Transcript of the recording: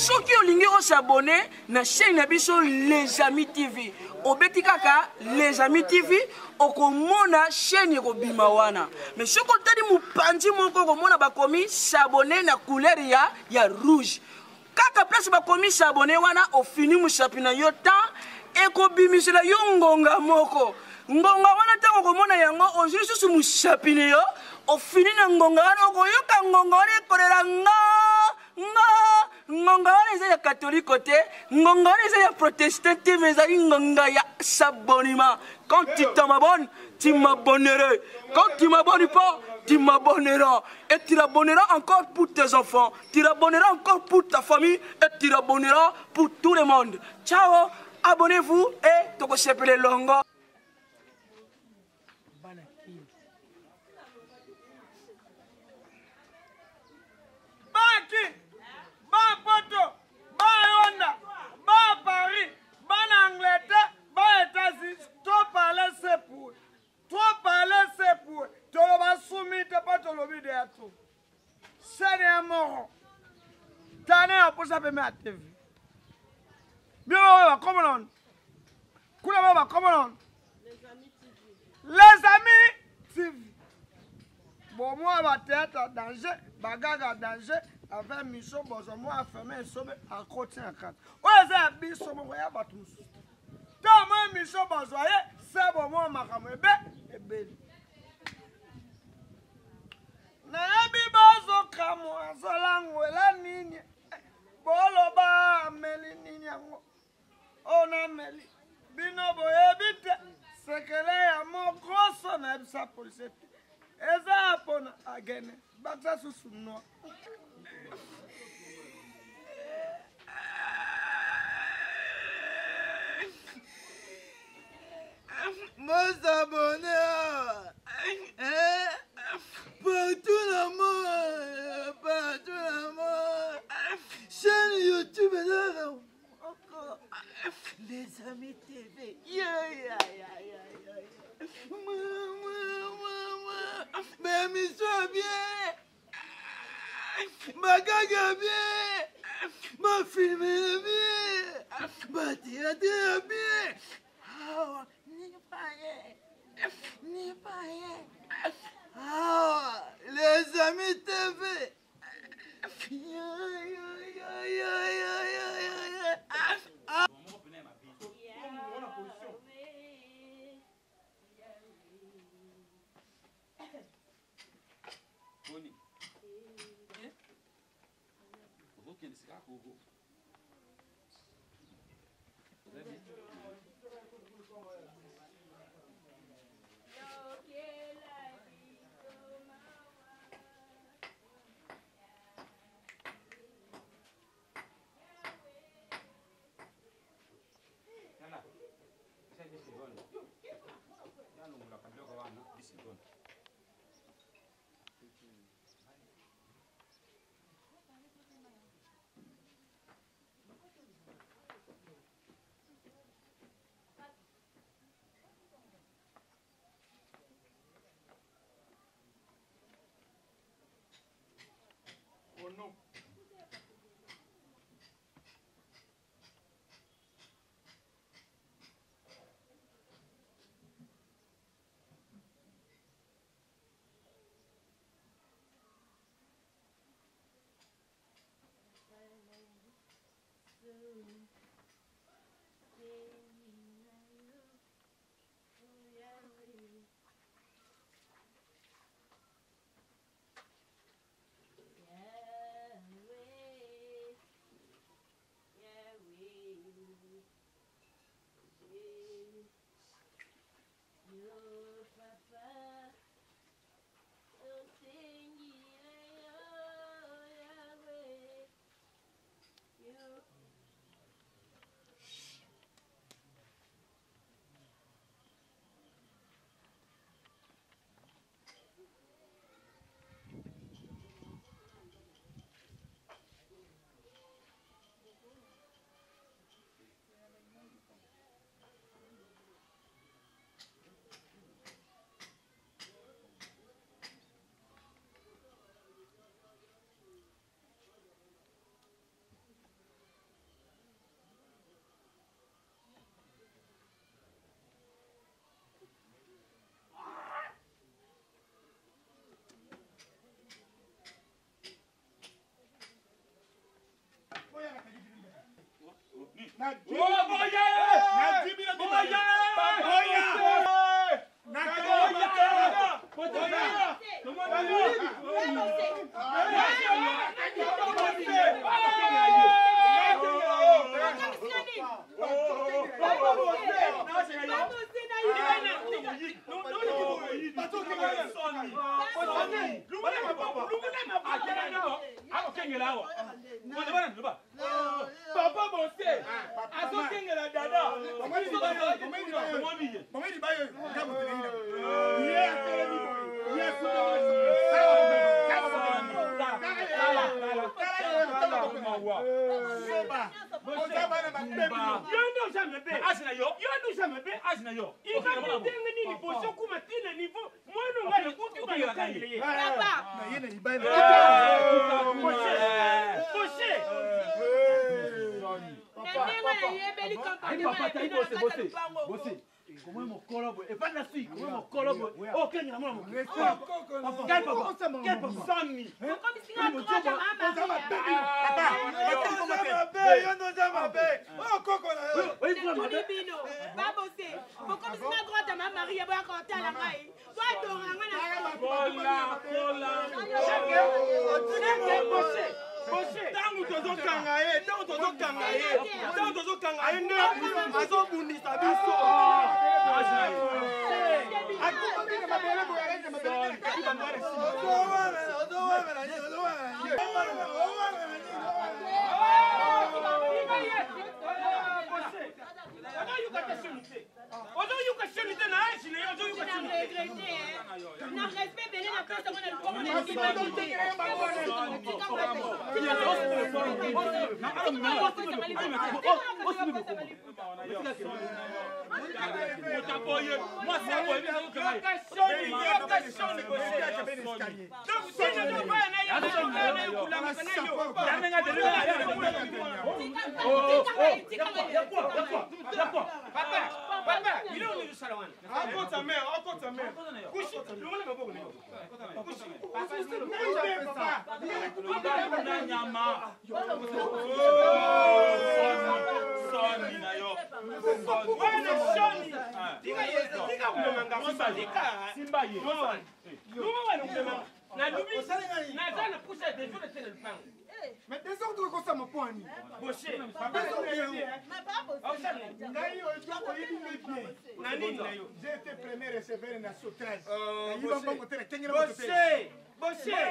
soki olingi s'abonner na chaîne na biso Les Amis TV obeti kaka Les Amis TV okomona chaîne ekobima wana mais soki otali mopanzi moko okomona bakomi s'abonner na couleur ya rouge kaka place bakomi s'abonner wana ofini mosapi na yo temps ekobimisela yo ngonga moko ngonga wana ntango okomona yango ozwi susu mosapi na yo ofini na ngonga wana okoyoka ngonga wana ekolela ngonga wana eza ya catholique te ngonga wana eza ya protestant te mais ezali ngonga ya s'abonnement quand tu t'abonnes tu m'abonneras quand tu m'abonnes pas tu m'abonneras et tu l'abonneras encore pour tes enfants tu l'abonneras encore pour ta famille et tu l'abonneras pour tout le monde ciao abonnez-vous et tokosepele longo Baki, ba Poto, ba Honda, ba Paris, ba Angleterre, ba États-Unis, trop parler c'est pour. Trop parler c'est pour. Tu vas soumettre pas ton lobby de tout. C'est un mort. T'as un peu ça peut mettre à TV. Bien, comment on? Comment on? Les Amis TV. Bon, moi, je vais être en danger, bagarre en danger, avec Michel Bozo, moi, à fermer et sauver à côté en quatre. Ouais, c'est un biseau, moi, je vais tout. Tant moi, Michel Bozo, c'est bon, moi, ma caméra, et belle. Nabi Bozo, Kamo, Zolango, la ligne. Boloba, Meli, Nina, on a Meli. Bino, Boyebite, c'est que là, mon gros son, ça pour le eza apona agene bakza susu no Mon abonné partout le monde chaîne YouTube encore Les Amis TV mais mission bien ma gaga bien ma film bien ma théâtre bien ni pas Les Amis TV Papa Bosé, azokengela dada. Comment mon colobo et pas la suite comment mon colobo oh quel est mon quel papa Sony comme si la droite à ma Marie va raconter à la maille toi Bosé, tangu tozokanga ye, nde azobundisa biso. Papa, il est où le salon? Encore ta mère. Mais désordre comme ça, mon point. Bosé, j'ai été premier receveur national 13. Bosé,